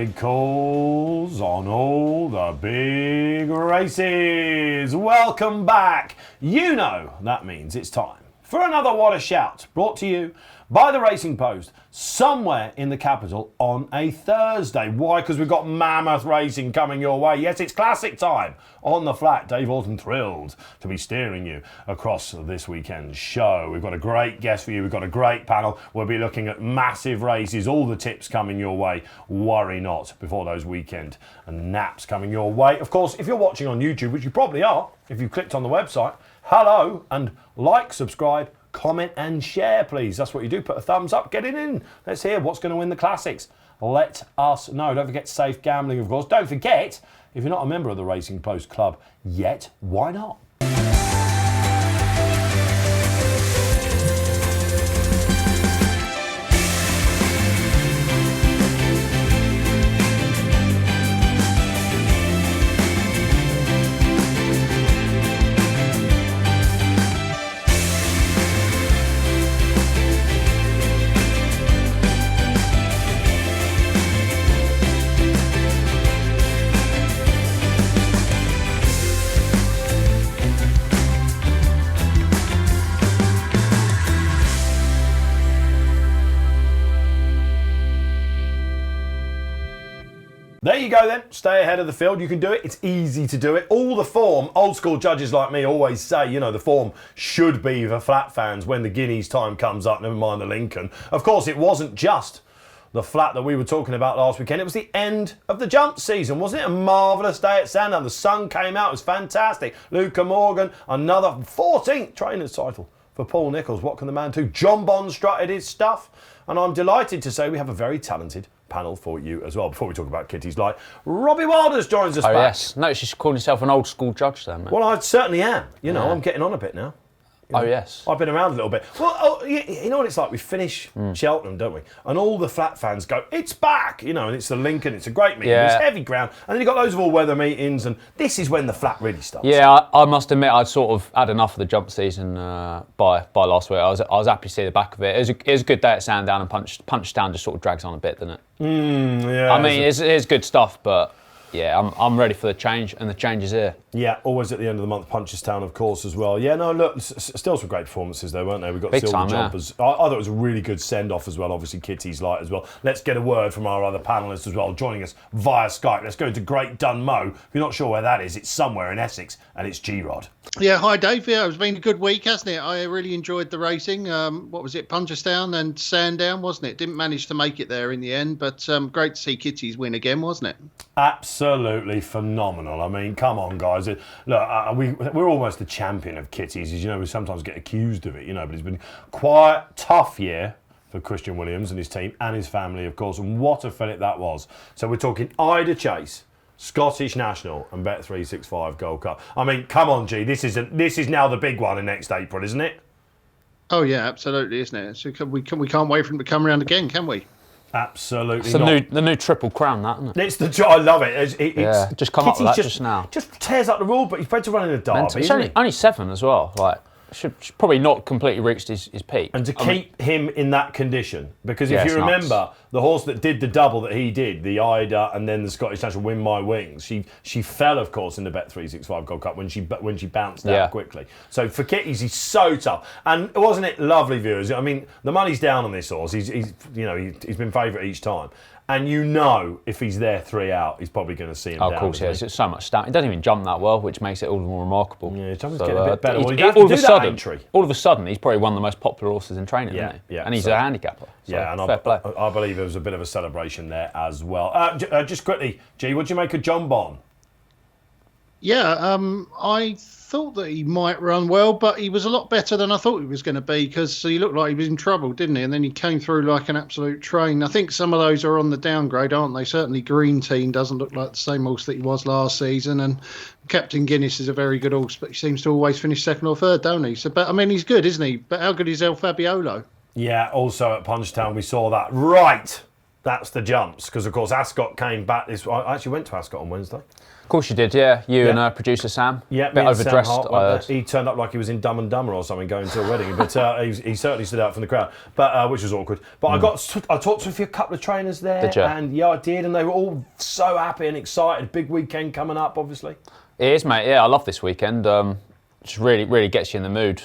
big calls on all the big races. Welcome back. You know that means it's time for another What a Shout, brought to you by the Racing Post, somewhere in the capital on a Thursday. Why? Because we've got mammoth racing coming your way. Yes, it's classic time on the flat. Dave Orton thrilled to be steering you across this weekend's show. We've got a great guest for you. We've got a great panel. We'll be looking at massive races, all the tips coming your way. Worry not before those weekend naps coming your way. Of course, if you're watching on YouTube, which you probably are, if you've clicked on the website, hello, and like, subscribe, comment and share, please. That's what you do. Put a thumbs up. Get it in. Let's hear what's going to win the classics. Let us know. Don't forget safe gambling, of course. Don't forget, if you're not a member of the Racing Post Club yet, why not? There you go then, stay ahead of the field. You can do it, it's easy to do it. All the form, old school judges like me always say, you know, the form should be for flat fans when the Guineas time comes up, never mind the Lincoln. Of course, it wasn't just the flat that we were talking about last weekend, it was the end of the jump season, wasn't it? A marvellous day at Sandown, the sun came out, it was fantastic. Luca Morgan, another 14th trainer's title for Paul Nicholls. What can the man do? John Bond strutted his stuff, and I'm delighted to say we have a very talented panel for you as well. Before we talk about kitties like Robbie Wilders joins us back. Yes. Notice you're calling yourself an old school judge then, mate. Well, I certainly am. You know, I'm getting on a bit now. You know, yes. I've been around a little bit. Well, you know what it's like? We finish Cheltenham, don't we? And all the flat fans go, it's back! You know, and it's the Lincoln, it's a great meeting, it's heavy ground. And then you've got loads of all-weather meetings, and this is when the flat really starts. Yeah, I must admit, I'd sort of had enough of the jump season by last week. I was happy to see the back of it. It was a good day at Sandown, and Punchestown just sort of drags on a bit, doesn't it? Yeah. I mean, it's good stuff, but yeah, I'm ready for the change, and the change is here. Yeah, always at the end of the month, Punchestown, of course, as well. Yeah, no, look, still some great performances, though, weren't they? We got Big silver time, jumpers. I thought it was a really good send-off as well, obviously Kitty's light as well. Let's get a word from our other panellists as well, joining us via Skype. Let's go to Great Dunmow. If you're not sure where that is, it's somewhere in Essex, and it's G-Rod. Yeah, hi Dave. Yeah, it's been a good week, hasn't it? I really enjoyed the racing. What was it, Punchestown and Sandown, wasn't it? Didn't manage to make it there in the end, but great to see Kitties win again, wasn't it? Absolutely phenomenal. I mean, come on, guys. Look, we're almost the champion of kitties, as you know. We sometimes get accused of it, you know, but it's been quite a tough year for Christian Williams and his team and his family, of course, and what a fillip that was. So we're talking Ida Chase, Scottish National, and Bet365 Gold Cup. I mean, come on, G. This is now the big one in next April, isn't it? Oh yeah, absolutely, isn't it? So we can't wait for him to come around again, can we? Absolutely. It's the new Triple Crown, that, isn't it? It's I love it. It's just come up with that just now. Just tears up the rule, but he's bred to run in a derby. It's only 7 as well. Like, should probably not completely reached his peak. And to keep him in that condition, because if you it's nuts. remember, the horse that did the double that he did, the Ida and then the Scottish National Win My Wings, she fell, of course, in the Bet365 Gold Cup when she bounced out quickly. So for Kitties, he's so tough. And wasn't it lovely, viewers? I mean, the money's down on this horse. He's been favourite each time. And you know, if he's there 3 out, he's probably going to see him down. Of course, yeah. It's so much stamina. He doesn't even jump that well, which makes it all the more remarkable. Yeah, jumping's getting a bit better. Well, all of a sudden, he's probably one of the most popular horses in training, isn't he? Yeah. And he's a handicapper. So yeah, and fair play. I believe there was a bit of a celebration there as well. Just quickly, G, what do you make of John Bond? Yeah, I thought that he might run well, but he was a lot better than I thought he was going to be, because he looked like he was in trouble, didn't he? And then he came through like an absolute train. I think some of those are on the downgrade, aren't they? Certainly Green Team doesn't look like the same horse that he was last season, and Captain Guinness is a very good horse, but he seems to always finish second or third, don't he? So, but I mean, he's good, isn't he? But how good is El Fabiolo? Yeah, also at Punchestown we saw that right That's the jumps, because of course Ascot came back I actually went to Ascot on Wednesday. Of course you did, yeah. You and producer Sam. Yeah, bit me and Sam overdressed. Hart I went heard. there. He turned up like he was in Dumb and Dumber or something, going to a wedding, but he certainly stood out from the crowd, but which was awkward. But I talked to a couple of trainers there, Did you? and yeah, I did, and they were all so happy and excited. Big weekend coming up, obviously. It is, mate. Yeah, I love this weekend. Just really gets you in the mood.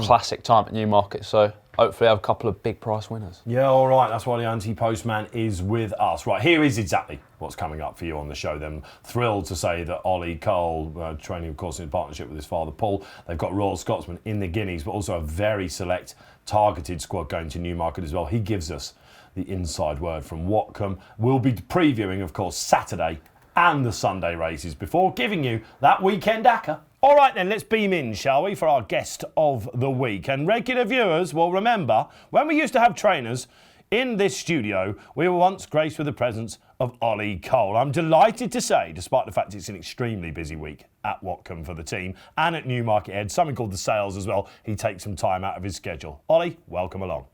Classic time at Newmarket, so hopefully have a couple of big prize winners. Yeah, all right. That's why the anti-postman is with us. Right, here is exactly what's coming up for you on the show. Then thrilled to say that Ollie Cole, training of course in partnership with his father Paul, they've got Royal Scotsman in the Guineas, but also a very select targeted squad going to Newmarket as well. He gives us the inside word from Watcombe. We'll be previewing, of course, Saturday and the Sunday races before giving you that weekend acca. All right then, let's beam in, shall we, for our guest of the week. And regular viewers will remember when we used to have trainers in this studio, we were once graced with the presence of Ollie Cole. I'm delighted to say, despite the fact it's an extremely busy week at Watcombe for the team and at Newmarket Head, something called the sales as well, he takes some time out of his schedule. Ollie, welcome along.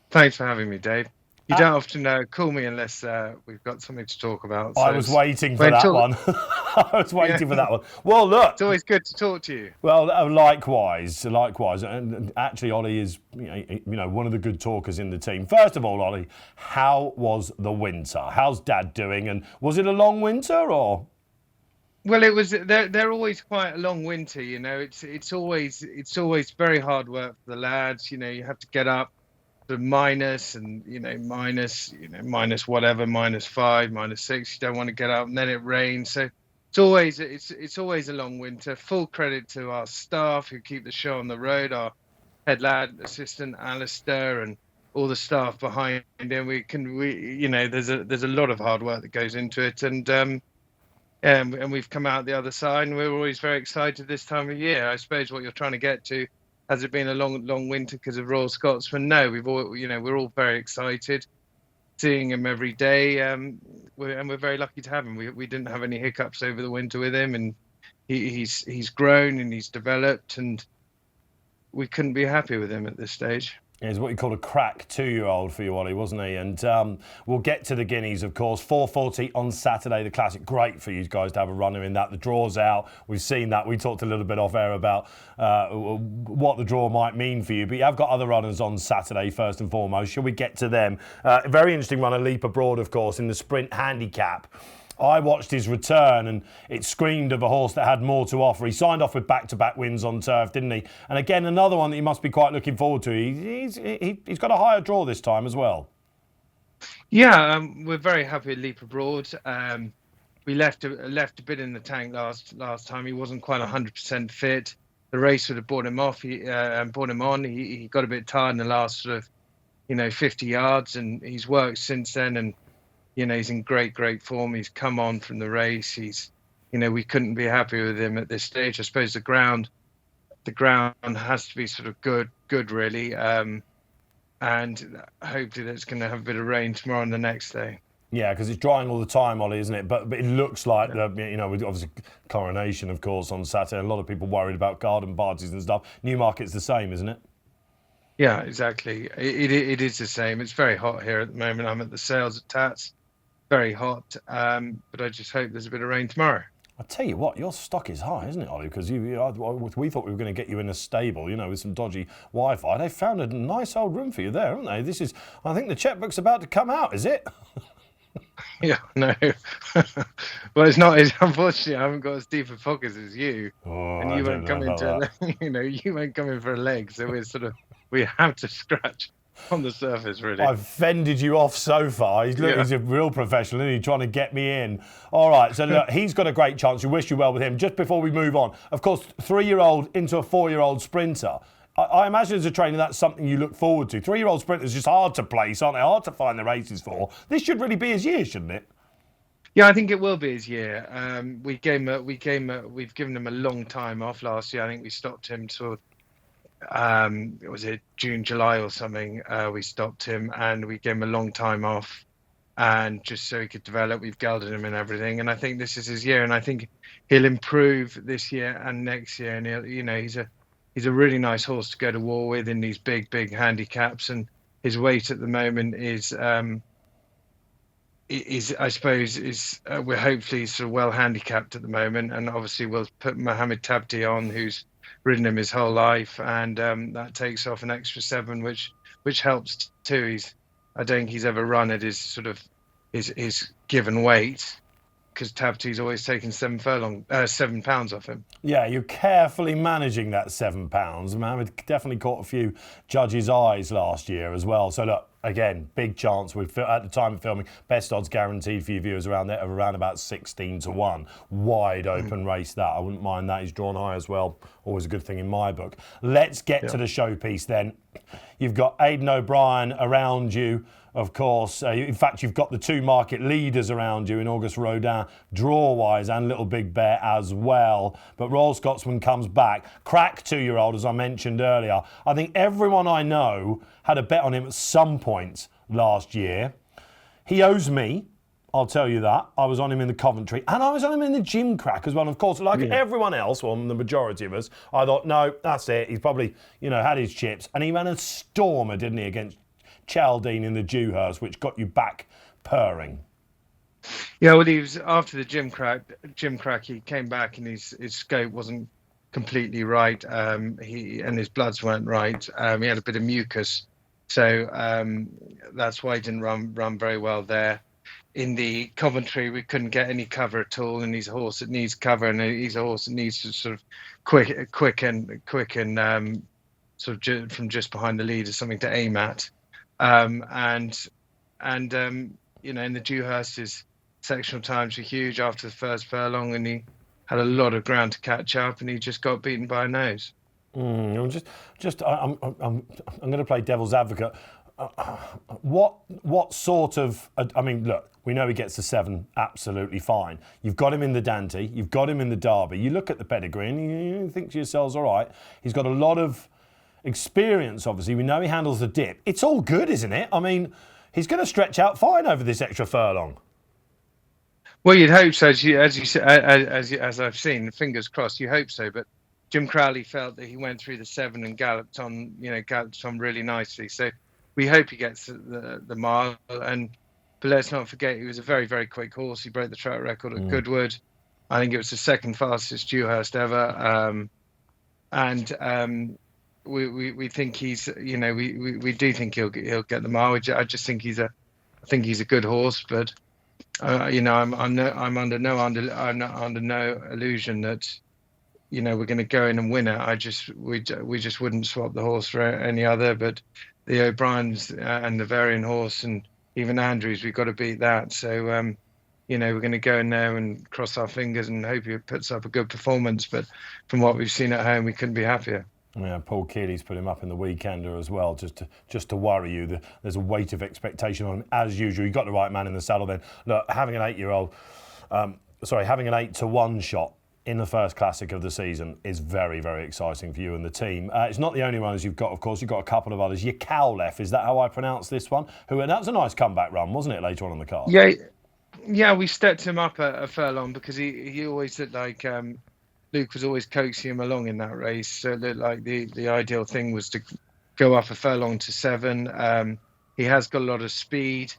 Thanks for having me, Dave. You don't often call me unless we've got something to talk about. So I was waiting for that one. I was waiting for that one. Well, look. It's always good to talk to you. Well, likewise. And actually, Ollie is one of the good talkers in the team. First of all, Ollie, how was the winter? How's Dad doing? And was it a long winter or? Well, it was. They're always quite a long winter. You know, it's always very hard work for the lads. You know, you have to get up. The minus whatever, -5, -6. You don't want to get up, and then it rains. So it's always a long winter. Full credit to our staff who keep the show on the road. Our head lad assistant Alistair and all the staff behind him. There's a lot of hard work that goes into it, and we've come out the other side, and we're always very excited this time of year. I suppose what you're trying to get to. Has it been a long winter because of Royal Scotsman? No, we're all very excited, seeing him every day, and we're very lucky to have him. We didn't have any hiccups over the winter with him, and he's grown and he's developed, and we couldn't be happy with him at this stage. He's what you call a crack 2-year-old for you, Ollie, wasn't he? And we'll get to the Guineas, of course. 4:40 on Saturday, the Classic. Great for you guys to have a runner in that. The draw's out. We've seen that. We talked a little bit off air about what the draw might mean for you. But you have got other runners on Saturday, first and foremost. Shall we get to them? Very interesting runner, Leap Abroad, of course, in the Sprint Handicap. I watched his return and it screamed of a horse that had more to offer. He signed off with back-to-back wins on turf, didn't he? And again, another one that you must be quite looking forward to. He's got a higher draw this time as well. Yeah, we're very happy with Leap Abroad. We left a bit in the tank last time. He wasn't quite 100% fit. The race would have brought him off. He got a bit tired in the last 50 yards, and he's worked since then. And he's in great form. He's come on from the race. We couldn't be happy with him at this stage. I suppose the ground has to be sort of good really. And hopefully that's going to have a bit of rain tomorrow and the next day. Yeah, because it's drying all the time, Ollie, isn't it? But it looks like, with obviously Coronation, of course, on Saturday. A lot of people worried about garden parties and stuff. Newmarket's the same, isn't it? Yeah, exactly. It is the same. It's very hot here at the moment. I'm at the sales at Tats. Very hot, but I just hope there's a bit of rain tomorrow. I tell you what, your stock is high, isn't it, Ollie? Because we thought we were going to get you in a stable, with some dodgy Wi-Fi. They found a nice old room for you there, haven't they? I think the checkbook's about to come out, is it? Yeah, no. Well, it's not. Unfortunately, I haven't got as deep a pockets as you, and you won't come you won't come in for a leg. So we have to scratch on the surface, really. I've fended you off so far. He's a real professional, isn't he? Trying to get me in. All right, so look, he's got a great chance. We wish you well with him. Just before we move on, of course, 3-year-old into a 4-year-old sprinter. I imagine as a trainer, that's something you look forward to. 3-year-old sprinters just hard to place, aren't they? Hard to find the races for. This should really be his year, shouldn't it? Yeah, I think it will be his year. We've given him a long time off last year. I think we stopped him to was it June, July or something? We stopped him and we gave him a long time off, and just so he could develop. We've gelded him and everything, and I think this is his year, and I think he'll improve this year and next year. And he's a really nice horse to go to war with in these big handicaps, and his weight at the moment is I suppose we're hopefully sort of well handicapped at the moment, and obviously we'll put Mohamed Tabti on, who's ridden him his whole life, and that takes off an extra 7, which helps too. I don't think he's ever run at his sort of his given weight, because Tabti's always taken 7 pounds off him. Yeah, you're carefully managing that £7. Mohamed definitely caught a few judges' eyes last year as well. So look, again, big chance. At the time of filming, best odds guaranteed for you viewers around there, around about 16-1. Wide open race that. I wouldn't mind that. He's drawn high as well. Always a good thing in my book. Let's get to the showpiece then. You've got Aidan O'Brien around you, of course. In fact, you've got the 2 market leaders around you in Auguste Rodin, draw-wise, and Little Big Bear as well. But Royal Scotsman comes back. Crack 2-year-old, as I mentioned earlier. I think everyone I know had a bet on him at some point last year. He owes me, I'll tell you that. I was on him in the Coventry, and I was on him in the Gym Crack as well. And of course, like everyone else, well, the majority of us, I thought, no, that's it. He's probably, had his chips. And he ran a stormer, didn't he, against Chaldine in the Dewhurst, which got you back purring. Yeah, well, he was after the Gym Crack. He came back and his scope wasn't completely right. And his bloods weren't right. He had a bit of mucus, so that's why he didn't run very well there. In the Coventry, we couldn't get any cover at all, and he's a horse that needs cover, and he's a horse that needs to sort of quicken sort of from just behind the lead is something to aim at. In the Dewhurst, his sectional times were huge after the first furlong, and he had a lot of ground to catch up, and he just got beaten by a nose. I'm going to play devil's advocate. What sort of? I mean, look, we know he gets the 7, absolutely fine. You've got him in the Dante, you've got him in the Derby. You look at the pedigree and you think to yourselves, all right, he's got a lot of experience, obviously. We know he handles the dip. It's all good, isn't it? I mean, he's going to stretch out fine over this extra furlong. Well, you'd hope so, as I've seen. Fingers crossed. You hope so, but Jim Crowley felt that he went through the 7 and galloped on really nicely. So we hope he gets the mile. But let's not forget, he was a very, very quick horse. He broke the track record at Goodwood. I think it was the 2nd fastest Dewhurst ever. We think he's, we do think he'll get the mile. I just think he's a good horse, but I'm under no illusion that we're going to go in and win it. We just wouldn't swap the horse for any other. But the O'Briens and the Varian horse and even Andrews, we've got to beat that. So we're going to go in there and cross our fingers and hope he puts up a good performance. But from what we've seen at home, we couldn't be happier. Yeah, Paul Keeley's put him up in the Weekender as well, just to worry you. There's a weight of expectation on him as usual. You got the right man in the saddle then. Look, having an 8-1 shot in the first classic of the season is very, very exciting for you and the team. It's not the only runners you've got, of course. You've got a couple of others. Your Cowlef, is that how I pronounce this one? That was a nice comeback run, wasn't it, later on in the card? Yeah, we stepped him up a furlong because he always looked like Luke was always coaxing him along in that race. So it looked like the ideal thing was to go up a furlong to 7. He has got a lot of speed.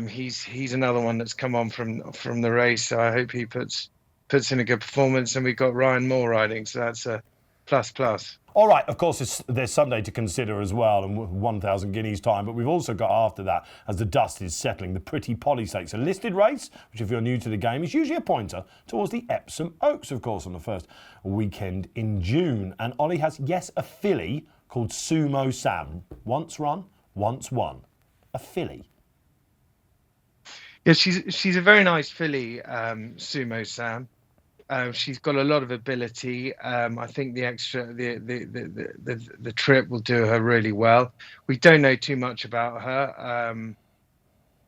He's another one that's come on from the race. So I hope he puts in a good performance. And we've got Ryan Moore riding, so that's a plus. All right, of course, there's Sunday to consider as well, and 1,000 guineas time. But we've also got after that, as the dust is settling, the Pretty Polly Stakes, a listed race, which if you're new to the game, is usually a pointer towards the Epsom Oaks, of course, on the first weekend in June. And Ollie has, a filly called Sumo Sam. Once run, once won. A filly. Yeah, she's a very nice filly, Sumo Sam. She's got a lot of ability. I think the trip will do her really well. We don't know too much about her.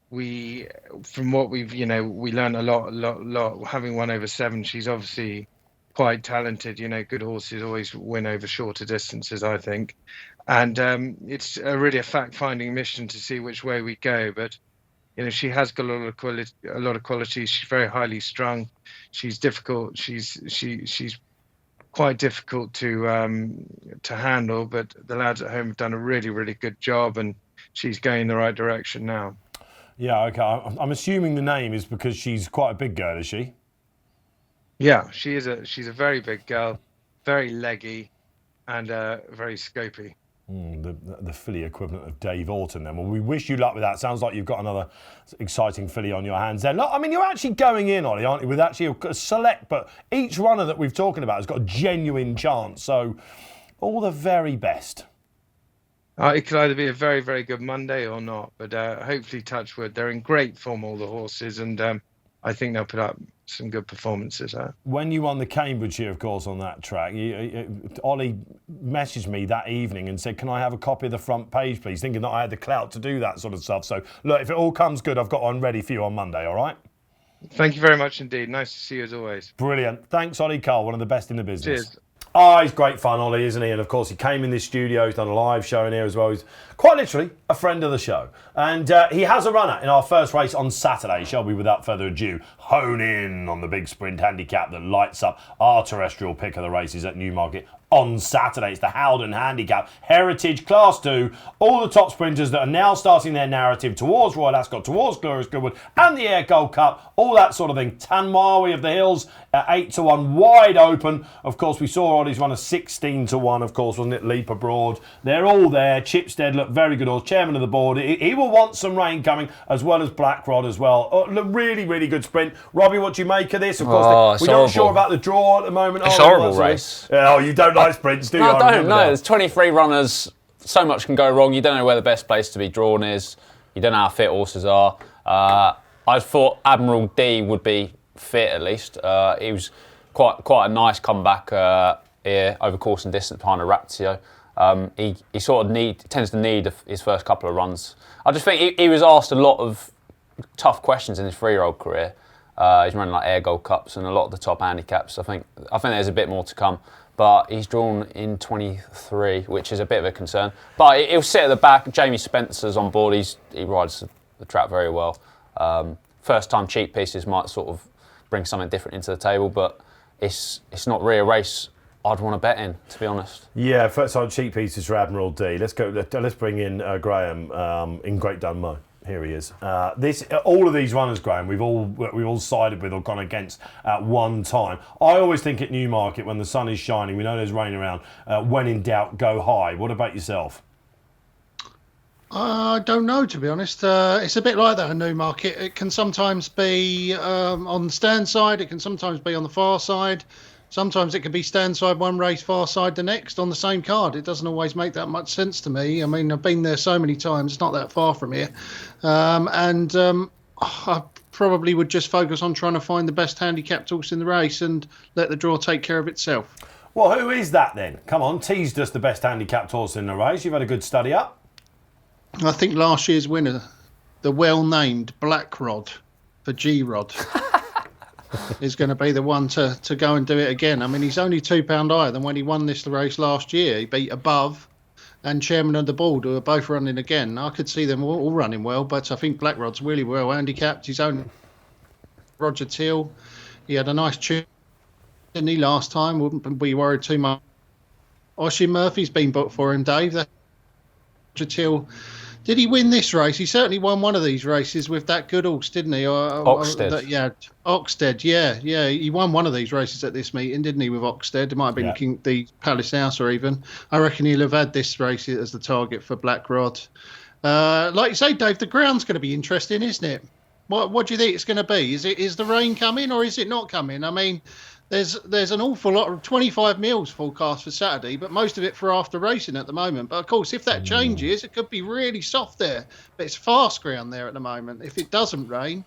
From what we learned a lot. Having won over 7, she's obviously quite talented. Good horses always win over shorter distances, I think. And it's really a fact-finding mission to see which way we go. But she has got a lot of quality. She's very highly strung. She's difficult. She's quite difficult to handle. But the lads at home have done a really, really good job, and she's going in the right direction now. Yeah, okay. I'm assuming the name is because she's quite a big girl, is she? Yeah, she's a very big girl, very leggy, and very scopy. The filly equivalent of Dave Orton then. Well, we wish you luck with that. Sounds like you've got another exciting filly on your hands there. Look, I mean, you're actually going in, Ollie, aren't you, with actually a select, but each runner that we've talking about has got a genuine chance. So all the very best. It could either be a very, very good Monday or not, but hopefully, touch wood, they're in great form, all the horses, and I think they'll put up some good performances. When you won the Cambridgeshire, of course, on that track, Ollie messaged me that evening and said, can I have a copy of the front page, please? Thinking that I had the clout to do that sort of stuff. So, look, if it all comes good, I've got one ready for you on Monday, all right? Thank you very much indeed. Nice to see you as always. Brilliant. Thanks, Ollie Cole, one of the best in the business. Cheers. Oh, he's great fun, Ollie, isn't he? And of course, he came in this studio. He's done a live show in here as well. He's quite literally a friend of the show. And he has a runner in our first race on Saturday. Shall we, without further ado, hone in on the big sprint handicap that lights up our terrestrial pick of the races at Newmarket on Saturday. It's the Howden Handicap Heritage Class 2. All the top sprinters that are now starting their narrative towards Royal Ascot, towards Glorious Goodwood and the Air Gold Cup, all that sort of thing. Tanmawi of the Hills at 8-1, wide open. Of course, we saw Ollie's run a 16-1, of course, wasn't it? Leap Abroad. They're all there. Chipstead looked very good. Chairman of the board. He will want some rain coming, as well as Black Rod as well. Really, really good sprint. Robbie, what do you make of this? Of course, we're not sure about the draw at the moment. It's a horrible race. Oh, you don't like sprints, do you? No, I don't. No, there's 23 runners. So much can go wrong. You don't know where the best place to be drawn is. You don't know how fit horses are. I thought Admiral D would be fit at least. He was quite a nice comeback here over course and distance behind Orazio. He sort of tends to need his first couple of runs. I just think he was asked a lot of tough questions in his 3-year-old career. He's running like Air Gold Cups and a lot of the top handicaps. I think there's a bit more to come. But he's drawn in 23, which is a bit of a concern. But he'll sit at the back. Jamie Spencer's on board. He rides the track very well. First time cheap pieces might sort of bring something different into the table, but it's not really a race I'd want to bet in, to be honest. Yeah, first time cheap pieces for Admiral D. Let's bring in Graeme in Great Dunmow. Here he is. All of these runners, Graeme, we've all sided with or gone against at one time. I always think at Newmarket, when the sun is shining, we know there's rain around, when in doubt, go high. What about yourself? I don't know, to be honest. It's a bit like that in Newmarket. It can sometimes be on the stand side. It can sometimes be on the far side. Sometimes it can be stand side one race, far side the next on the same card. It doesn't always make that much sense to me. I mean, I've been there so many times. It's not that far from here. I probably would just focus on trying to find the best handicapped horse in the race and let the draw take care of itself. Well, who is that then? Come on, teased us the best handicapped horse in the race. You've had a good study up. I think last year's winner, the well-named Black Rod for G-Rod, is going to be the one to go and do it again. I mean, he's only £2 higher than when he won this race last year. He beat Above and Chairman of the Board, who are both running again. I could see them all running well, but I think Black Rod's really well handicapped. His own Roger Till, he had a nice tune, didn't he, last time? Wouldn't be worried too much. Oisin Murphy's been booked for him, Dave. That Roger Till. Did he win this race? He certainly won one of these races with that good horse, didn't he? Oxted. Oxted, yeah. He won one of these races at this meeting, didn't he, with Oxted? It might have been the Palace House or even. I reckon he'll have had this race as the target for Black Rod. Like you say, Dave, the ground's going to be interesting, isn't it? What do you think it's going to be? Is the rain coming or is it not coming? I mean, there's an awful lot of 25 mils forecast for Saturday, but most of it for after racing at the moment. But of course, if that changes, it could be really soft there. But it's fast ground there at the moment. If it doesn't rain,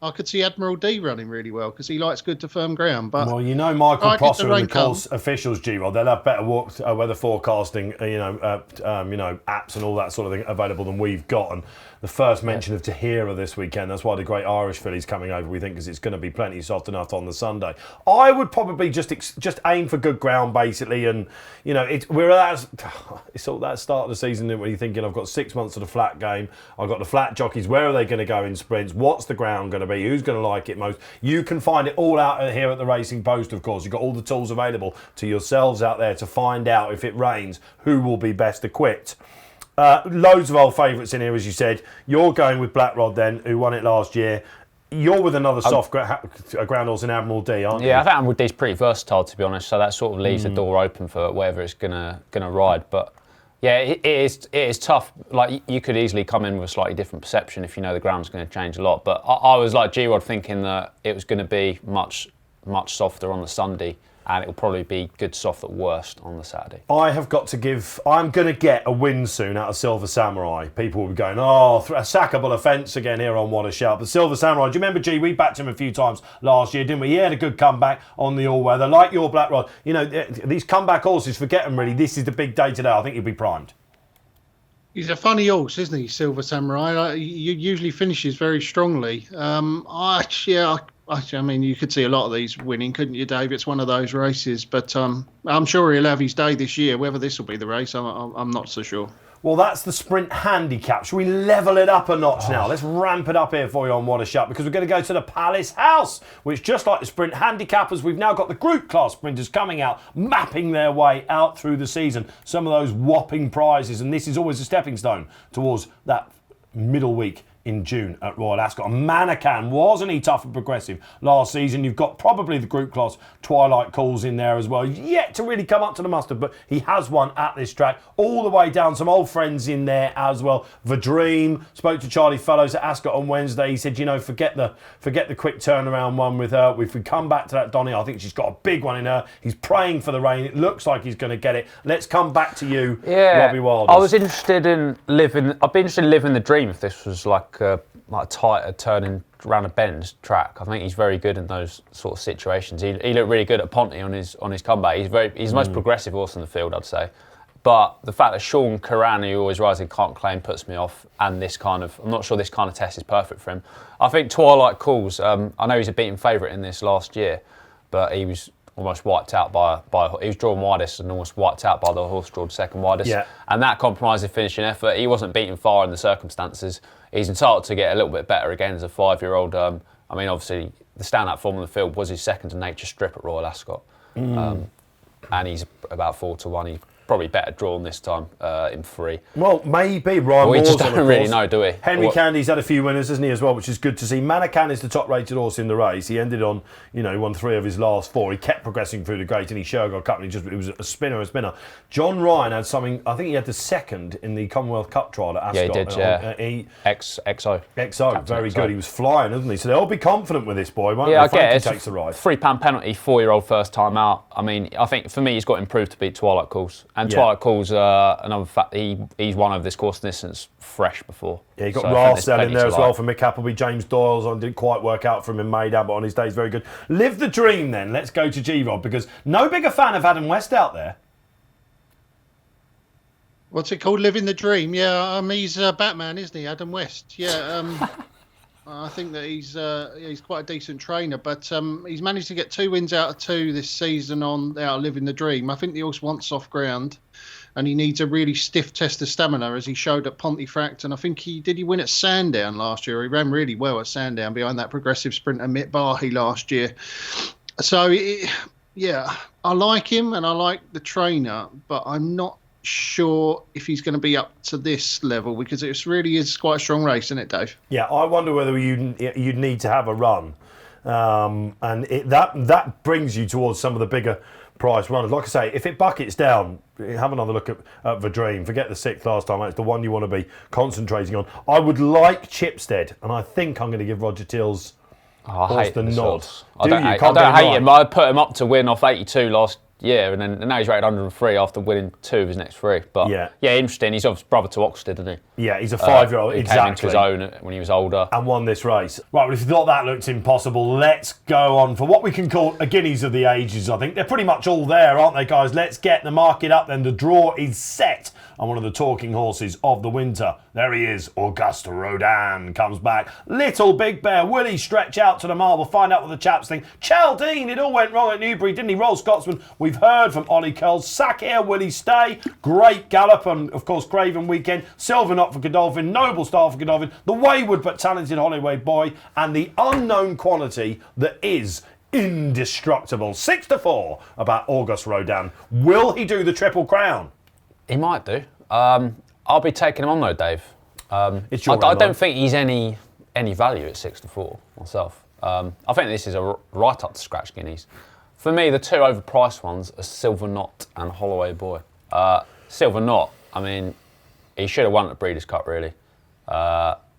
I could see Admiral D running really well because he likes good to firm ground. But well, you know, Michael Prosser and the course officials, G-Rod, they'll have better weather forecasting, apps and all that sort of thing available than we've got. And the first mention of Tahira this weekend. That's why the Great Irish filly's coming over, we think, because it's going to be plenty soft enough on the Sunday. I would probably just aim for good ground, basically. And, we're at it's all that start of the season when you're thinking, I've got 6 months of the flat game. I've got the flat jockeys. Where are they going to go in sprints? What's the ground going to be? Who's going to like it most? You can find it all out here at the Racing Post, of course. You've got all the tools available to yourselves out there to find out if it rains, who will be best equipped. Loads of old favourites in here, as you said. You're going with Black Rod then, who won it last year. You're with another soft ground horse in Admiral D, aren't you? Yeah, I think Admiral D's pretty versatile, to be honest. So that sort of leaves the door open for whatever it's gonna ride. But yeah, it is tough. Like, you could easily come in with a slightly different perception if you know the ground's going to change a lot. But I was like G-Rod, thinking that it was going to be much softer on the Sunday, and it will probably be good soft at worst on the Saturday. I'm going to get a win soon out of Silver Samurai. People will be going, a sackable offence again here on What a Shout. But Silver Samurai, do you remember, G, we backed him a few times last year, didn't we? He had a good comeback on the all-weather, like your Black Rod. You know, these comeback horses, forget them really. This is the big day today. I think he'll be primed. He's a funny horse, isn't he, Silver Samurai? He usually finishes very strongly. I mean, you could see a lot of these winning, couldn't you, Dave? It's one of those races, but I'm sure he'll have his day this year. Whether this will be the race, I'm not so sure. Well, that's the Sprint Handicap. Should we level it up a notch now? Let's ramp it up here for you on What a Shout, because we're going to go to the Palace House, which, just like the Sprint Handicappers, we've now got the group class sprinters coming out, mapping their way out through the season. Some of those whopping prizes, and this is always a stepping stone towards that middle week in June at Royal Ascot. And Manukyan, wasn't he tough and progressive last season? You've got probably the group class Twilight Calls in there as well. He's yet to really come up to the mustard, but he has won at this track. All the way down, some old friends in there as well. The Dream, spoke to Charlie Fellows at Ascot on Wednesday. He said, forget the quick turnaround one with her. If we come back to that Donny, I think she's got a big one in her. He's praying for the rain. It looks like he's going to get it. Let's come back to you, Robbie Wilders. I was interested in living the dream if this was like a tighter turning around a bend track. I think he's very good in those sort of situations. He looked really good at Ponty on his comeback. He's the most progressive horse in the field, I'd say. But the fact that Sean Curran, who always rising, can't claim, puts me off. And I'm not sure this kind of test is perfect for him. I think Twilight Calls. I know he's a beaten favourite in this last year, but he was almost wiped out he was drawn widest and almost wiped out by the horse drawn second widest. Yeah. And that compromising finishing effort, he wasn't beaten far in the circumstances. He's entitled to get a little bit better again as a 5-year-old. I mean, obviously, the standout form in the field was his second to nature strip at Royal Ascot. And he's about 4-1. He's probably better drawn this time in 3. Well, maybe Ryan We just Moor's don't really know, do we? Henry Candy's had a few winners, hasn't he, as well, which is good to see. Manukyan is the top-rated horse in the race. He ended on, he won 3 of his last 4. He kept progressing through the Great Inny Shergold Cup, and it was a spinner. John Ryan had something, I think he had the second in the Commonwealth Cup trial at Ascot. Yeah, he did, XO. XO, very good. He was flying, wasn't he? So they'll be confident with this boy, won't they? I get it. Takes the ride. £3 penalty, 4-year-old first time out. I mean, I think for me, he's got improved to beat Twilight Calls. And Twilight Calls, another fact, he's won over this course distance fresh before. Yeah, he got Rarsell in there as well for Mick Appleby. James Doyle's on, didn't quite work out for him in Maydown, but on his day he's very good. Live the dream then. Let's go to G-Rod, because no bigger fan of Adam West out there. What's it called? Living the dream? Yeah, he's Batman, isn't he? Adam West. Yeah, I think that he's quite a decent trainer, but he's managed to get 2 wins out of 2 this season out of Living the Dream. I think the horse wants soft ground, and he needs a really stiff test of stamina, as he showed at Pontefract. And I think he win at Sandown last year. He ran really well at Sandown behind that progressive sprinter Mitt Bahi last year. So I like him and I like the trainer, but I'm not sure if he's going to be up to this level, because it really is quite a strong race, isn't it, Dave? Yeah, I wonder whether you'd need to have a run, and that brings you towards some of the bigger price runners. Like I say, if it buckets down, have another look at the Dream. Forget the 6th last time. It's the one you want to be concentrating on. I would like Chipstead, and I think I'm going to give Roger Tills I hate the nod. I don't hate him. I put him up to win off 82 last year, and now he's rated 103 after winning 2 of his next 3. But yeah, interesting. He's obviously brother to Oxted, isn't he? Yeah, he's a 5-year-old. He came into his own when he was older and won this race. Right, well, if you thought that looked impossible, let's go on for what we can call a Guineas of the Ages. I think they're pretty much all there, aren't they, guys? Let's get the market up then. The draw is set on one of the talking horses of the winter. There he is. Auguste Rodin comes back. Little Big Bear. Will he stretch out to the mile? We'll find out what the chaps think. Chaldine, it all went wrong at Newbury, didn't he? Royal Scotsman, we've heard from Ollie Curls. Sack here, will he stay? Great gallop, and of course Craven Weekend. Silver Knot for Godolphin. Noble Star for Godolphin. The wayward but talented Holloway Boy. And the unknown quantity that is indestructible. 6-4 about Auguste Rodin. Will he do the Triple Crown? He might do. I'll be taking him on though, Dave. It's your I don't think he's any value at 6-4 myself. I think this is a right up to scratch Guineas. For me, the two overpriced ones are Silver Knot and Holloway Boy. Silver Knot, I mean, he should have won at the Breeders' Cup, really.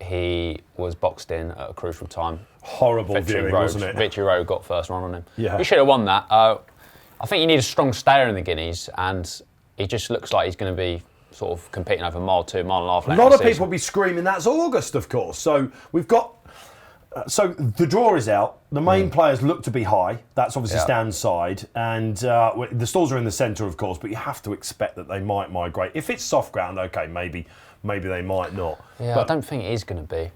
He was boxed in at a crucial time. Horrible viewing, wasn't it? Victory Road got first run on him. Yeah. He should have won that. I think you need a strong stayer in the Guineas, and he just looks like he's going to be sort of competing over mile 2, mile and a half. A lot of people will be screaming that's August, of course. So we've got. So the draw is out. The main players look to be high. That's obviously Stan's side, and the stalls are in the centre, of course. But you have to expect that they might migrate. If it's soft ground, okay, maybe they might not. Yeah, but I don't think it is going to be.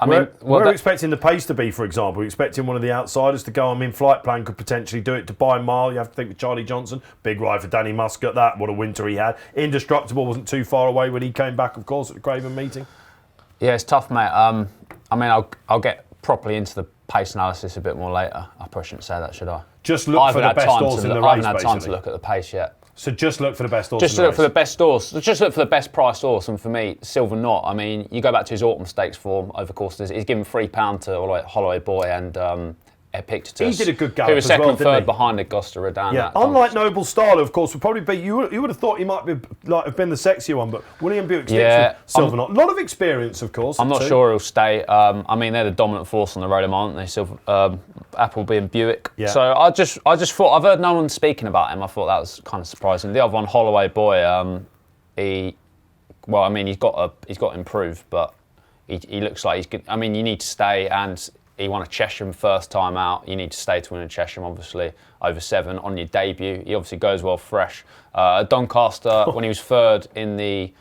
we're expecting the pace to be, for example. We're expecting one of the outsiders to go. I mean, Flight Plan could potentially do it. To buy Mile, you have to think with Charlie Johnson. Big ride for Danny Muscat. That what a winter he had. Indestructible wasn't too far away when he came back, of course, at the Graeme meeting. Yeah, it's tough, mate. I mean, I'll get properly into the pace analysis a bit more later. I probably shouldn't say that, should I? Just look for the best horse in the race, I haven't had time to look at the pace yet. So just look for the best horse. Just look for the best horse. Just look for the best priced horse. And for me, Silver Knot. I mean, you go back to his Autumn Stakes form over course. He's given £3 to Holloway Boy and Epictetus. He did a good gallop who was as second well, and didn't third he? behind Augusta Redan. Yeah, unlike Noble Style, of course, would probably be. You would have thought he might be have been the sexier one, but William Buick Sticks with Silver Knot. A lot of experience, of course. I'm not sure he'll stay. I mean, they're the dominant force on the road, aren't they? Appleby and Buick. Yeah. So I just thought, I've heard no one speaking about him. I thought that was kind of surprising. The other one, Holloway Boy, he's got improved, but he looks like he's good. I mean, you need to stay, and he won a Chesham first time out. You need to stay to win a Chesham, obviously, over 7 on your debut. He obviously goes well fresh. Doncaster, when he was third in the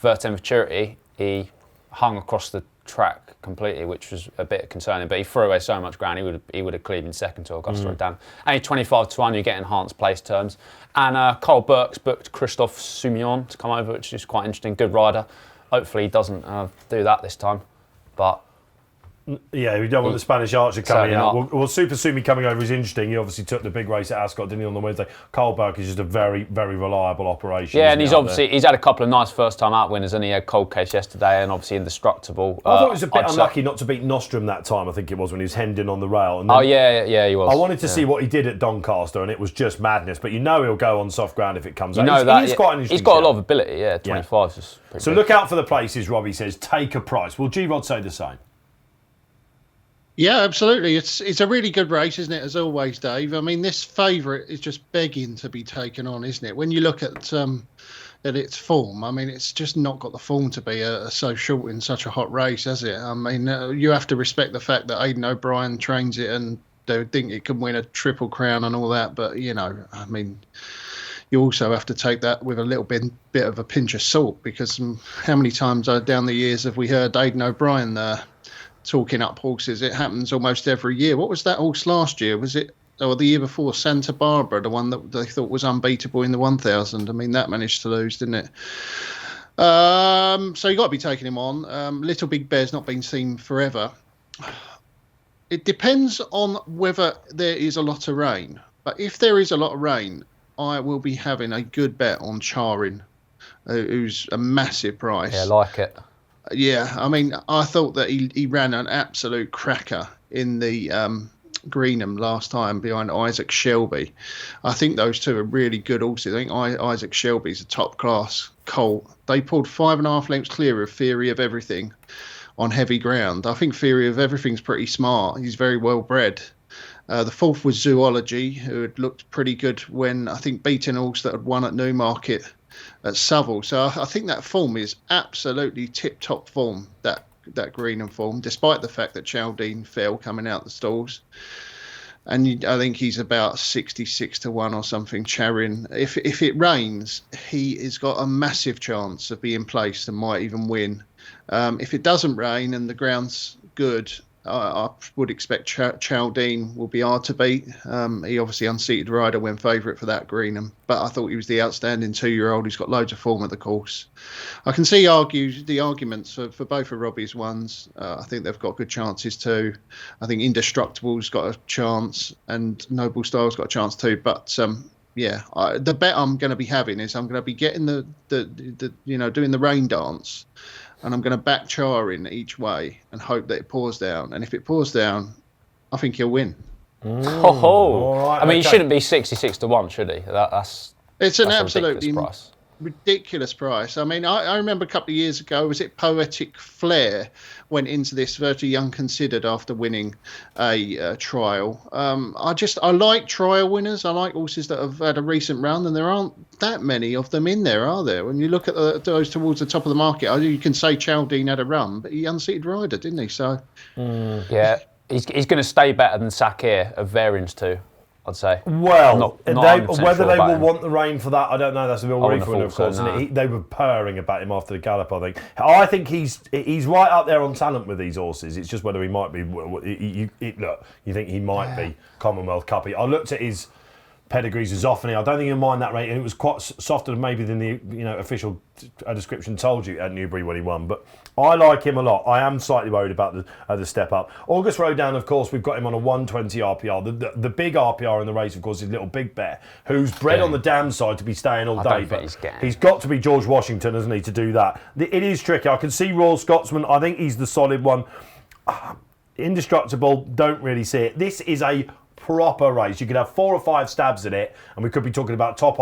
Vertem Futurity, he hung across the track completely, which was a bit concerning, but he threw away so much ground, he would have cleared in second to Augusta Redan. And 25-1, you get enhanced place terms. And Cole Burke's booked Christophe Soumillon to come over, which is quite interesting. Good rider. Hopefully he doesn't do that this time. But yeah, we don't want the Spanish Archer coming out. Well, Super Sumi coming over is interesting. He obviously took the big race at Ascot, didn't he, on the Wednesday? Carl Burke is just a very, very reliable operation. Yeah, and he's had a couple of nice first time out winners, and he had Cold Case yesterday, and obviously Indestructible. I thought it was a bit unlucky not to beat Nostrum that time. I think it was when he was hemmed in on the rail. And then, he was. I wanted to see what he did at Doncaster, and it was just madness. But he'll go on soft ground if it comes out. He's quite an interesting. He's got a lot of ability. Yeah, 25 is pretty So big. Look out for the places. Robbie says take a price. Will G-Rod say the same? Yeah, absolutely. It's a really good race, isn't it? As always, Dave. I mean, this favourite is just begging to be taken on, isn't it? When you look at its form, I mean, it's just not got the form to be so short in such a hot race, has it? I mean, you have to respect the fact that Aidan O'Brien trains it, and they think it can win a Triple Crown and all that. But I mean, you also have to take that with a little bit of a pinch of salt, because how many times down the years have we heard Aidan O'Brien talking up horses? It happens almost every year. What was that horse last year? Was it, or the year before, Santa Barbara, the one that they thought was unbeatable in the 1000? I mean, that managed to lose, didn't it? So you got to be taking him on. Little Big Bear's not been seen forever. It depends on whether there is a lot of rain. But if there is a lot of rain, I will be having a good bet on Charin, who's a massive price. Yeah, I like it. Yeah, I mean, I thought that he ran an absolute cracker in the Greenham last time behind Isaac Shelby. I think those two are really good horses. I think Isaac Shelby's a top class colt. They pulled 5.5 lengths clear of Theory of Everything on heavy ground. I think Theory of Everything's pretty smart. He's very well bred. The fourth was Zoology, who had looked pretty good when, I think, beating a horse that had won at Newmarket at Southall. So I think that form is absolutely tip-top form, that Greenham form, despite the fact that Chaldine fell coming out the stalls. And I think he's about 66-1 or something, Charin. If it rains, he has got a massive chance of being placed and might even win. If it doesn't rain and the ground's good, I would expect Chaldine will be hard to beat. He obviously unseated rider when favourite for that Greenham, but I thought he was the outstanding 2-year-old who's got loads of form at the course. I can see the arguments for both of Robbie's ones. I think they've got good chances too. I think Indestructible's got a chance and Noble Style's got a chance too, but Yeah, the bet I'm going to be having is I'm going to be getting the doing the rain dance, and I'm going to back Charing each way and hope that it pours down. And if it pours down, I think he'll win. All right, I mean, okay. he shouldn't be 66-1, should he? It's an that's absolutely price. Ridiculous price. I mean, I remember a couple of years ago, was it Poetic Flair went into this virtually unconsidered after winning a trial. I like trial winners. I like horses that have had a recent run, and there aren't that many of them in there, are there? When you look at those towards the top of the market, you can say Chaldine had a run, but he unseated rider, didn't he? So yeah, he's going to stay better than Sakir of variance too, I'd say. Well, not whether they will him. want the rain for that, I don't know. That's a real wouldn't refund, have of thought course. so, And they were purring about him after the gallop, I think he's right up there on talent with these horses. It's just whether he might be. Look, you think he might be Commonwealth Cuppy. I looked at his pedigrees as often. I don't think he'll mind that rate, and it was quite softer maybe than the official description told you at Newbury when he won. But I like him a lot. I am slightly worried about the step up. August Rodin, of course, we've got him on a 120 RPR. The big RPR in the race, of course, is Little Big Bear, who's bred on the damn side to be staying all day. But he's got to be George Washington, hasn't he, to do that? It is tricky. I can see Royal Scotsman. I think he's the solid one. Indestructible, don't really see it. This is a proper race. You could have 4 or 5 stabs at it, and we could be talking about top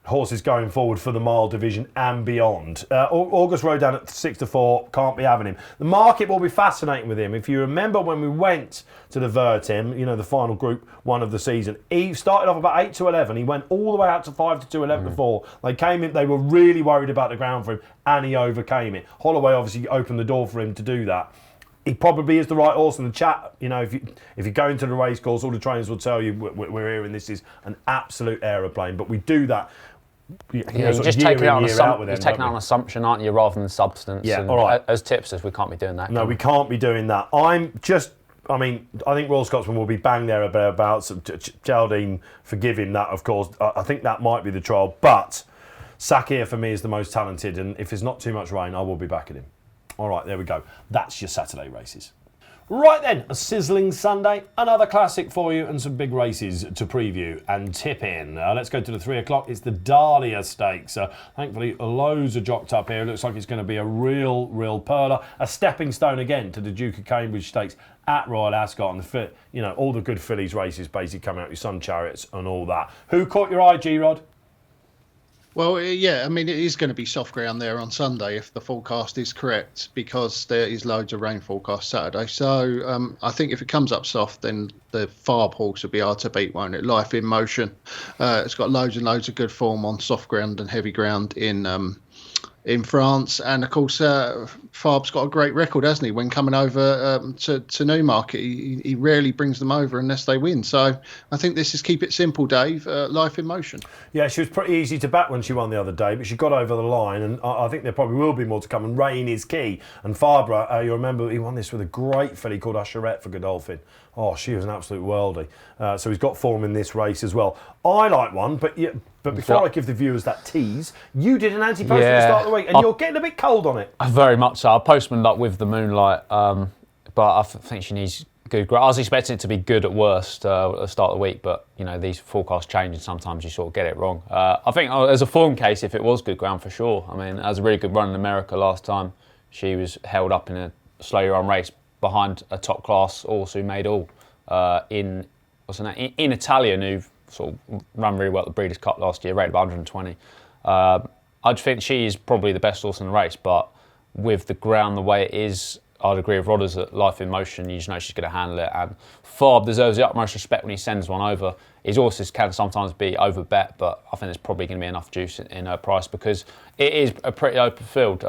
horses going forward for the mile division and beyond. August Rodin at 6-4, can't be having him. The market will be fascinating with him. If you remember when we went to the Vertim, the final Group 1 of the season, he started off about 8-11. He went all the way out to 5-2, 11-4. They came in, they were really worried about the ground for him, and he overcame it. Holloway obviously opened the door for him to do that. He probably is the right horse in the chat. If you go into the race course, all the trainers will tell you we're hearing this is an absolute aeroplane. But we do that. You're just taking out an assumption, aren't you, rather than substance. Yeah, all right. As tipsters, we can't be doing that. No, we can't be doing that. I think Royal Scotsman will be bang there about Geraldine. Forgive him that, of course. I think that might be the trial. But Sakir for me is the most talented, and if there's not too much rain, I will be backing him. All right, there we go. That's your Saturday races. Right then, a sizzling Sunday, another classic for you and some big races to preview and tip in. Let's go to the 3 o'clock. It's the Dahlia Stakes. Thankfully, loads are jocked up here. It looks like it's going to be a real perler. A stepping stone again to the Duke of Cambridge Stakes at Royal Ascot. And all the good fillies races basically coming out with Sun Chariots and all that. Who caught your eye, G-Rod? Well, yeah, I mean, it is going to be soft ground there on Sunday if the forecast is correct, because there is loads of rain forecast Saturday. So I think if it comes up soft, then the Farb horse will be hard to beat, won't it? Life in Motion. It's got loads and loads of good form on soft ground and heavy ground in France, and of course Farb's got a great record, hasn't he, when coming over to Newmarket. He rarely brings them over unless they win, so I think this is keep it simple, Dave. Life in Motion. Yeah, she was pretty easy to back when she won the other day, but she got over the line, and I think there probably will be more to come, and rain is key. And Farbra, you remember he won this with a great filly called Usherette for Godolphin. Oh, she was an absolute worldie. So he's got form in this race as well. I like one, but before I give the viewers that tease, you did an anti-post at the start of the week, and you're getting a bit cold on it. Very much so. I postmaned up with the Moonlight, but I think she needs good. I was expecting it to be good at worst at the start of the week, but these forecasts change, and sometimes you sort of get it wrong. I think as a form case, if it was good ground for sure. I mean, as a really good run in America last time, she was held up in a slow run race behind a top class horse who made all in Italian, who sort of run really well at the Breeders' Cup last year, rated about 120. I think she is probably the best horse in the race, but with the ground the way it is, I'd agree with Rodders that Life in Motion, you just know she's going to handle it. And Farb deserves the utmost respect when he sends one over. His horses can sometimes be overbet, but I think there's probably going to be enough juice in her price because it is a pretty open field.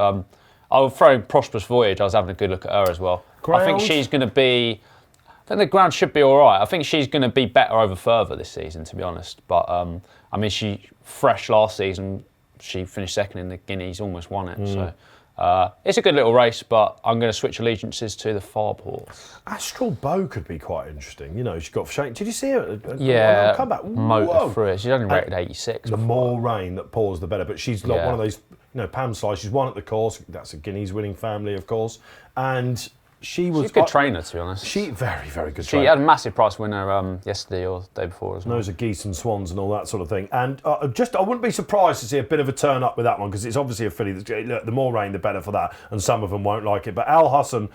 I'll throw in Prosperous Voyage. I was having a good look at her as well. Ground. I think she's going to be... I think the ground should be all right. I think she's going to be better over further this season, to be honest. But, I mean, she fresh last season. She finished second in the Guineas, almost won it. So it's a good little race, but I'm going to switch allegiances to the Farb horse. Astral Bow could be quite interesting. She got shanked. Did you see her? Yeah, come back. motor through it. She's only rated 86. The more rain that pours, the better. But she's like one of those, Pam Sly. She's won at the course. That's a Guineas winning family, of course. And She was She's a good trainer, to be honest. She very, very good She trainer. had a massive prize winner yesterday or the day before as well. Knows of geese and swans and all that sort of thing. And I wouldn't be surprised to see a bit of a turn up with that one, because it's obviously a filly that's, look, the more rain, the better for that. And some of them won't like it. But Al Husson,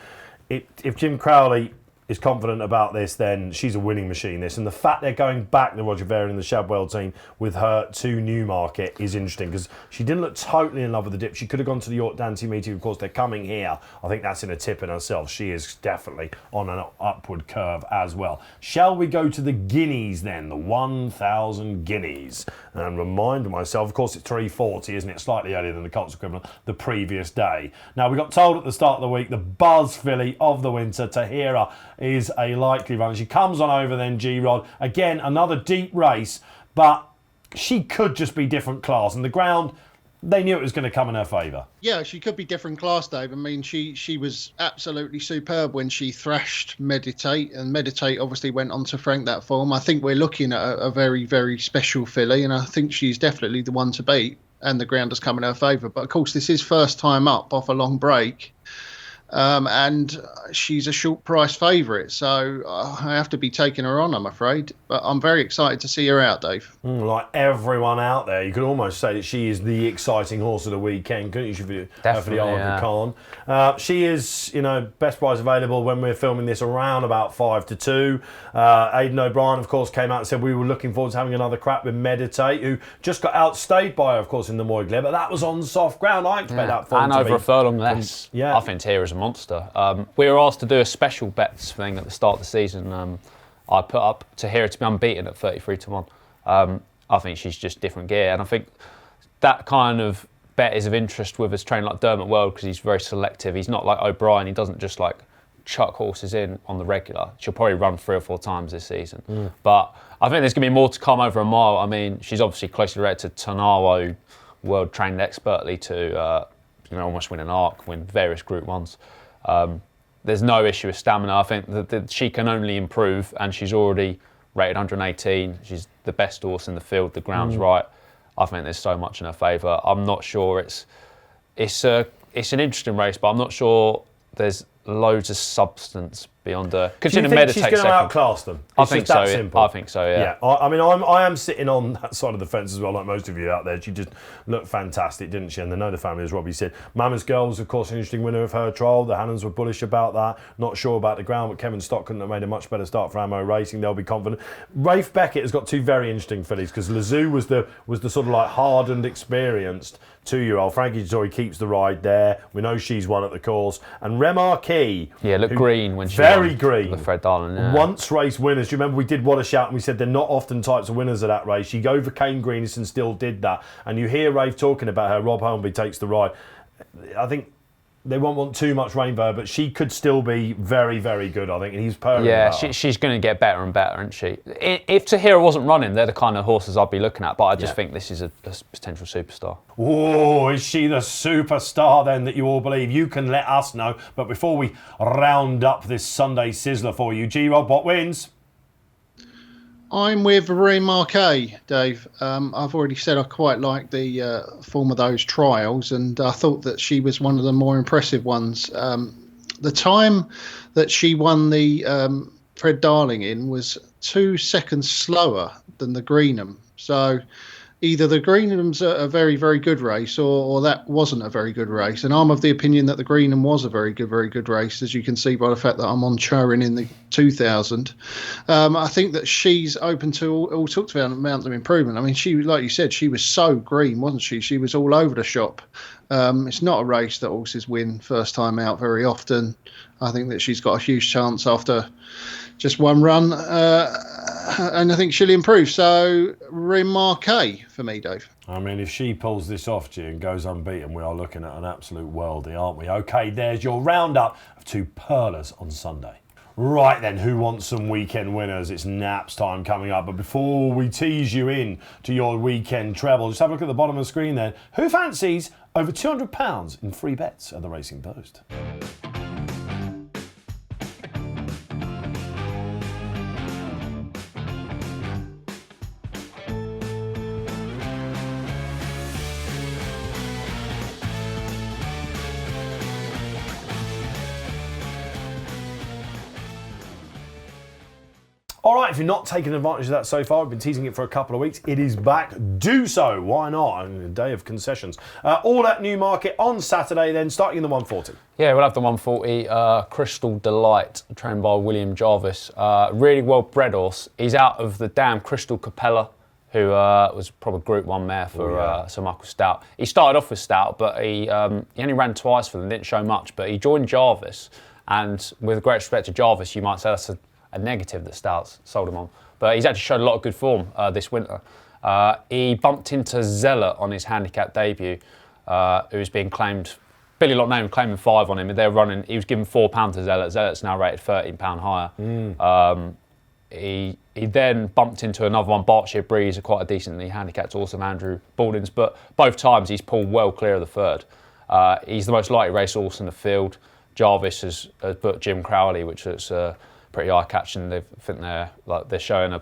if Jim Crowley is confident about this, then she's a winning machine, this. And the fact they're going back to Roger Varian and the Shadwell team with her to Newmarket is interesting, because she didn't look totally in love with the dip. She could have gone to the York Dante meeting. Of course, they're coming here. I think that's in a tip in herself. She is definitely on an upward curve as well. Shall we go to the Guineas then? The 1,000 Guineas. And remind myself, of course, it's 3:40, isn't it? Slightly earlier than the Colts equivalent the previous day. Now, we got told at the start of the week, the buzz filly of the winter, Tahira, is a likely runner. She comes on over then, G-Rod. Again, another deep race, but she could just be different class. And the ground, they knew it was going to come in her favour. Yeah, she could be different class, Dave. I mean, she was absolutely superb when she thrashed Meditate, and Meditate obviously went on to frank that form. I think we're looking at a very, very special filly, and I think she's definitely the one to beat, and the ground has come in her favour. But of course, this is first time up off a long break. And she's a short price favourite, so I have to be taking her on, I'm afraid. But I'm very excited to see her out, Dave. Like everyone out there, you could almost say that she is the exciting horse of the weekend, couldn't you? For the Arga Khan. She is, best price available when we're filming this around about 5-2. Aidan O'Brien, of course, came out and said we were looking forward to having another crack with Meditate, who just got outstayed by her, of course, in the Moyglare, but that was on soft ground. I expect that form and to over be a furlong less. I think Tahira's a monster. We were asked to do a special bets thing at the start of the season. I put up Tahira to be unbeaten at 33-1. I think she's just different gear, and I think that kind of bet is of interest with a trainer like Dermot World, because he's very selective. He's not like O'Brien. He doesn't just like chuck horses in on the regular. She'll probably run 3 or 4 times this season. But I think there's going to be more to come over a mile. I mean, she's obviously closely related to Tanawo, World trained expertly to almost win an arc, win various Group 1s. There's no issue with stamina. I think that she can only improve, and she's already rated 118. She's the best horse in the field. The ground's right. I think there's so much in her favour. I'm not sure it's an interesting race, but I'm not sure there's loads of substance beyond her. Do you think she's going to outclass them? I think so. I think so. Yeah. I am sitting on that side of the fence as well, like most of you out there. She just looked fantastic, didn't she? And they know the family, as Robbie said. Mama's Girl was, of course, an interesting winner of her trial. The Hannons were bullish about that. Not sure about the ground, but Kevin Stock couldn't have made a much better start for Ammo Racing. They'll be confident. Rafe Beckett has got 2 very interesting fillies, because Lazoo was the sort of like hardened, experienced 2-year-old. Frankie Joy keeps the ride there. We know she's won at the course. And Remarquee. Yeah, looked green when she very green. The Fred Darling. Yeah. Once race winners. Do you remember we did What a Shout, and we said they're not often types of winners of that race. She overcame greenness and still did that. And you hear Rafe talking about her. Rob Holmby takes the ride. I think they won't want too much rainbow, but she could still be very, very good, I think. And he's purring. Yeah, she's going to get better and better, isn't she? If Tahira wasn't running, they're the kind of horses I'd be looking at. But I just think this is a potential superstar. Oh, is she the superstar then that you all believe? You can let us know. But before we round up this Sunday sizzler for you, G-Rob, what wins? I'm with Remarquee, Dave. I've already said I quite like the form of those trials, and I thought that she was one of the more impressive ones. The time that she won the Fred Darling in was 2 seconds slower than the Greenham. So either the Greenham's a very, very good race, or that wasn't a very good race. And I'm of the opinion that the Greenham was a very good race, as you can see by the fact that I'm on Churin in the 2000. I think that she's open to all sorts of amounts of improvement. I mean, she, like you said, she was so green, wasn't she? She was all over the shop. It's not a race that horses win first time out very often. I think that she's got a huge chance after just one run, and I think she'll improve. So, Remarquee for me, Dave. I mean, if she pulls this off, G, and goes unbeaten, we are looking at an absolute worldie, aren't we? OK, there's your roundup of 2 pearlers on Sunday. Right then, who wants some weekend winners? It's naps time coming up. But before we tease you in to your weekend treble, just have a look at the bottom of the screen there. Who fancies over £200 in free bets at the Racing Post? All right, if you're not taking advantage of that so far, we've been teasing it for a couple of weeks. It is back. Do so. Why not? A day of concessions. All at Newmarket on Saturday, then starting in the 140. Yeah, we'll have the 140 Crystal Delight, trained by William Jarvis. Really well bred horse. He's out of the dam Crystal Capella, who was probably Group 1 mare for Sir Michael Stout. He started off with Stout, but he only ran twice for them, didn't show much. But he joined Jarvis, and with great respect to Jarvis, you might say that's a negative that Stout's sold him on. But he's actually showed a lot of good form this winter. He bumped into Zealot on his handicap debut, who's being claimed, Billy Lockname claiming 5 on him. They're running, he was given £4 to Zealot. Zealot's now rated £13 higher. He then bumped into another one, Berkshire Breeze, quite a decently handicapped horse of Andrew Baldwin's, but both times he's pulled well clear of the third. He's the most likely race horse in the field. Jarvis has booked Jim Crowley, which is pretty eye-catching. I think they're showing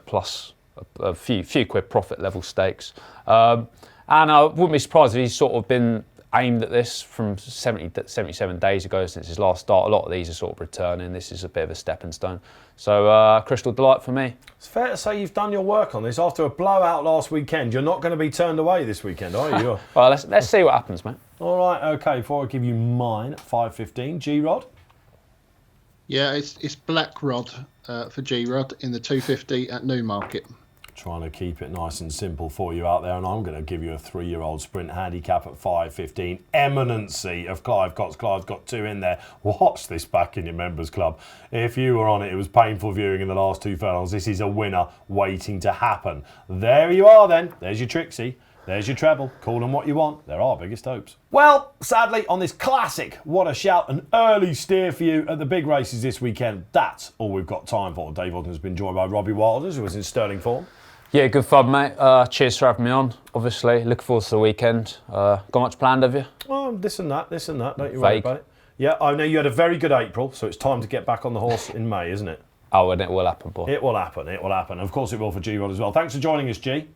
a few quid profit level stakes. And I wouldn't be surprised if he's sort of been aimed at this from 77 days ago since his last start. A lot of these are sort of returning. This is a bit of a stepping stone. So Crystal Delight for me. It's fair to say you've done your work on this. After a blowout last weekend, you're not going to be turned away this weekend, are you? Well, let's see what happens, mate. All right, okay. Before I give you mine at 5.15, G-Rod. Yeah, it's Black Rod for G-Rod in the 250 at Newmarket. Trying to keep it nice and simple for you out there, and I'm going to give you a 3-year-old sprint handicap at 5.15. Eminency of Clive Cox. Clive's got 2 in there. Watch this back in your members club. If you were on it, it was painful viewing in the last 2 furlongs. This is a winner waiting to happen. There you are then. There's your Trixie. There's your treble. Call them what you want. They're our biggest hopes. Well, sadly, on this classic, what a shout, an early steer for you at the big races this weekend. That's all we've got time for. Dave Orton has been joined by Robbie Wilders, who was in sterling form. Yeah, good fun, mate. Cheers for having me on, obviously. Looking forward to the weekend. Got much planned, have you? Oh, this and that. Don't you worry about it. Yeah, I know you had a very good April, so it's time to get back on the horse in May, isn't it? Oh, and it will happen, boy. It will happen. Of course it will for G-Rod as well. Thanks for joining us, G.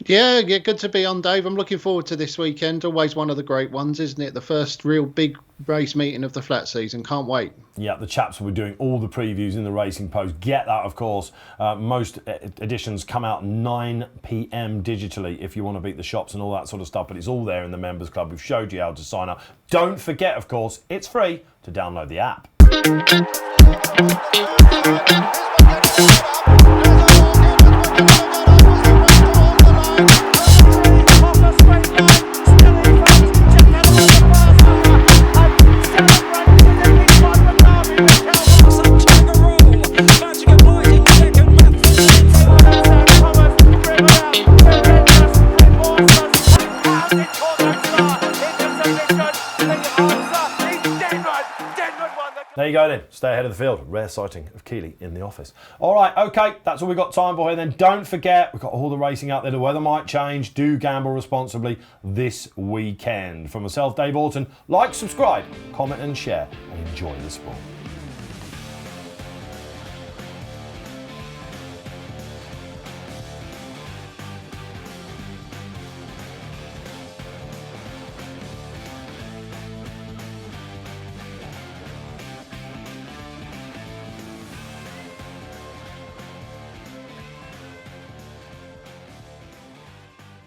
Yeah, good to be on, Dave. I'm looking forward to this weekend. Always one of the great ones, isn't it? The first real big race meeting of the flat season. Can't wait. Yeah, the chaps will be doing all the previews in the Racing Post. Get that, of course. Most editions come out 9 p.m. digitally if you want to beat the shops and all that sort of stuff. But it's all there in the Members Club. We've showed you how to sign up. Don't forget, of course, it's free to download the app. There you go then, stay ahead of the field. Rare sighting of Keeley in the office. All right, okay, that's all we've got time for here then. Don't forget, we've got all the racing out there. The weather might change. Do gamble responsibly this weekend. From myself, Dave Orton, like, subscribe, comment and share, and enjoy the sport.